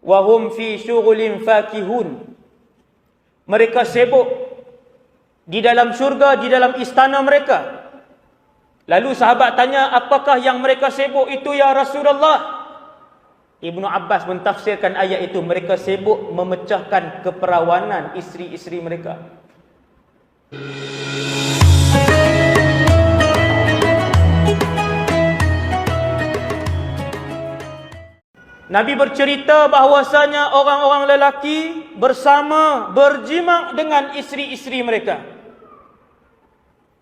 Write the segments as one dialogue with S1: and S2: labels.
S1: wa hum fi syughulin fakihun. Mereka sibuk di dalam syurga, di dalam istana mereka. Lalu sahabat tanya, apakah yang mereka sibuk itu ya Rasulullah? Ibnu Abbas mentafsirkan ayat itu, mereka sibuk memecahkan keperawanan isteri-isteri mereka. Nabi bercerita bahawasanya orang-orang lelaki bersama berjima' dengan isteri-isteri mereka.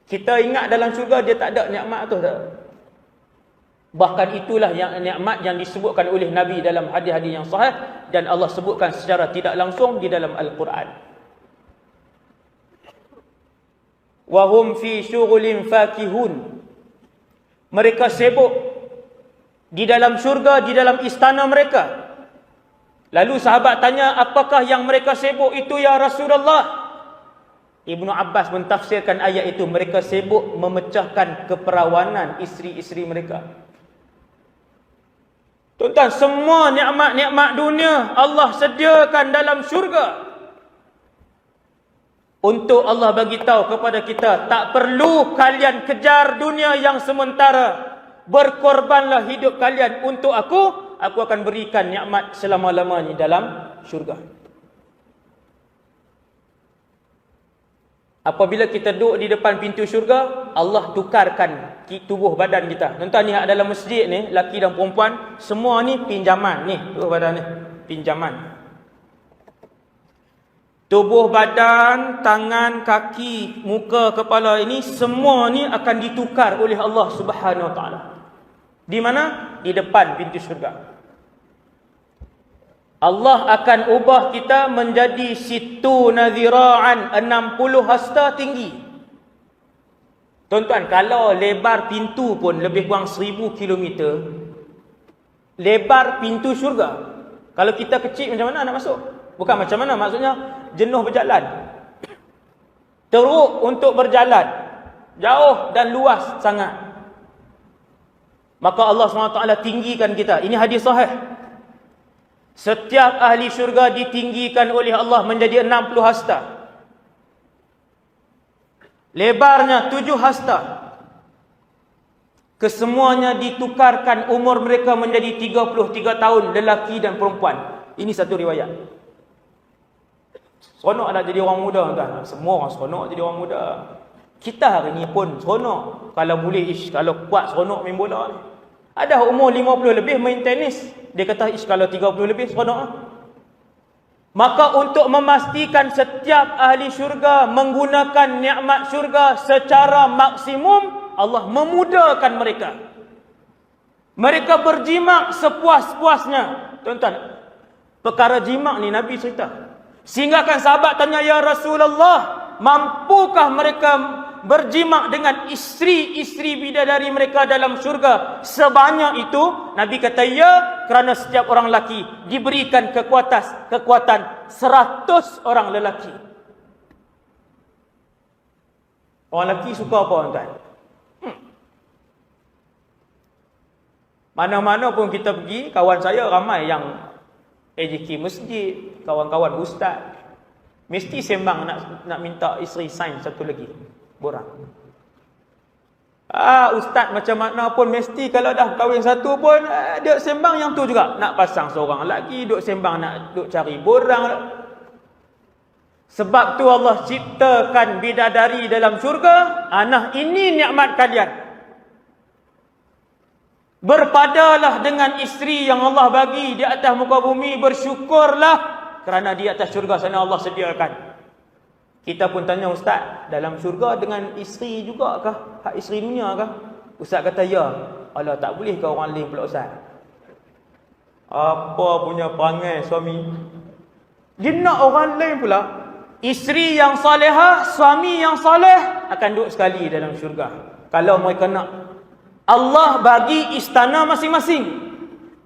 S1: Kita ingat dalam syurga dia tak ada nikmat tu tak? Bahkan itulah yang nikmat yang disebutkan oleh Nabi dalam hadis-hadis yang sahih dan Allah sebutkan secara tidak langsung di dalam Al-Quran. Wa hum fi syughulin fakihun. Mereka sibuk di dalam syurga, di dalam istana mereka. Lalu sahabat tanya, apakah yang mereka sibuk itu ya Rasulullah? Ibnu Abbas mentafsirkan ayat itu, mereka sibuk memecahkan keperawanan isteri-isteri mereka. Tuan-tuan, semua nikmat-nikmat dunia Allah sediakan dalam syurga. Untuk Allah bagi tahu kepada kita, tak perlu kalian kejar dunia yang sementara. Berkorbanlah hidup kalian untuk aku akan berikan nikmat selama-lamanya dalam syurga. Apabila kita duduk di depan pintu syurga, Allah tukarkan tubuh badan kita. Tuan-tuan, ni dalam masjid ni, lelaki dan perempuan, semua ni pinjaman ni, tubuh badan ni, pinjaman. Tubuh badan, tangan, kaki, muka, kepala ini, semua ni akan ditukar oleh Allah Subhanahu Wa Taala. Di mana? Di depan pintu syurga. Allah akan ubah kita menjadi situ nadhira'an, 60 hasta tinggi. Tuan-tuan, kalau lebar pintu pun lebih kurang 1000 kilometer, lebar pintu syurga. Kalau kita kecil, macam mana nak masuk? Bukan macam mana, maksudnya jenuh berjalan. Teruk untuk berjalan, jauh dan luas sangat. Maka Allah SWT tinggikan kita. Ini hadis sahih. Setiap ahli syurga ditinggikan oleh Allah menjadi 60 hasta. Lebarnya 7 hasta. Kesemuanya ditukarkan umur mereka menjadi 33 tahun, lelaki dan perempuan. Ini satu riwayat. Seronok nak jadi orang muda, tuan. Semua orang seronok jadi orang muda. Kita hari ni pun seronok. Kalau boleh, kalau kuat seronok main bola ni. Ada umur 50 lebih main tenis. Dia kata, kalau 30 lebih seronok. Maka untuk memastikan setiap ahli syurga menggunakan nikmat syurga secara maksimum, Allah memudahkan mereka. Mereka berjimak sepuas-puasnya. Tuan-tuan, perkara jimak ni Nabi cerita. Sehingga kan sahabat tanya, ya Rasulullah, mampukah mereka berjimak dengan isteri-isteri bidadari mereka dalam syurga sebanyak itu? Nabi kata ya, kerana setiap orang lelaki diberikan kekuatan 100 orang lelaki. Orang lelaki suka apa, tuan? Mana-mana pun kita pergi, kawan saya ramai yang AJK masjid, kawan-kawan ustaz, mesti sembang nak minta isteri sign satu lagi. Borang. Ustaz macam mana pun mesti kalau dah kahwin satu pun dia sembang yang tu juga. Nak pasang seorang lagi, duk sembang nak duk cari borang. Sebab tu Allah ciptakan bidadari dalam syurga. Nah, ini nikmat kalian. Berpadalah dengan isteri yang Allah bagi di atas muka bumi, bersyukurlah kerana di atas syurga sana Allah sediakan. Kita pun tanya, ustaz, dalam syurga dengan isteri juga kah? Hak isteri dunia kah? Ustaz kata ya. Alah, tak boleh ke orang lain pula, ustaz? Apa punya perangai suami? Dia nak orang lain pula. Isteri yang salihah, suami yang saleh akan duduk sekali dalam syurga. Kalau mereka nak. Allah bagi istana masing-masing.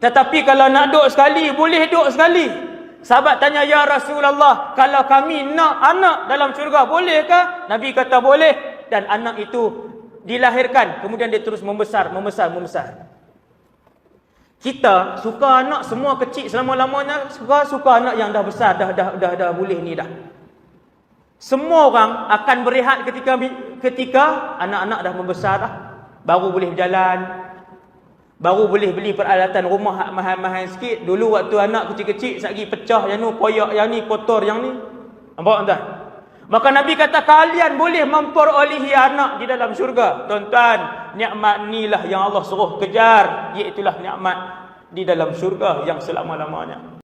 S1: Tetapi kalau nak duduk sekali, boleh duduk sekali. Sahabat tanya, ya Rasulullah, kalau kami nak anak dalam syurga, bolehkah? Nabi kata boleh. Dan anak itu dilahirkan, kemudian dia terus membesar. Kita suka anak semua kecil selama-lamanya, suka anak yang dah besar, dah boleh ni dah. Semua orang akan berehat ketika anak-anak dah membesar dah. Baru boleh berjalan, baru boleh beli peralatan rumah mahal-mahal sikit. Dulu waktu anak kecil-kecil lagi pecah yang ni, koyak yang ni, kotor yang ni. Nampak tak? Maka Nabi kata kalian boleh memperolehi anak di dalam syurga. Tuan-tuan, nikmat inilah yang Allah suruh kejar, iaitulah nikmat di dalam syurga yang selama-lamanya.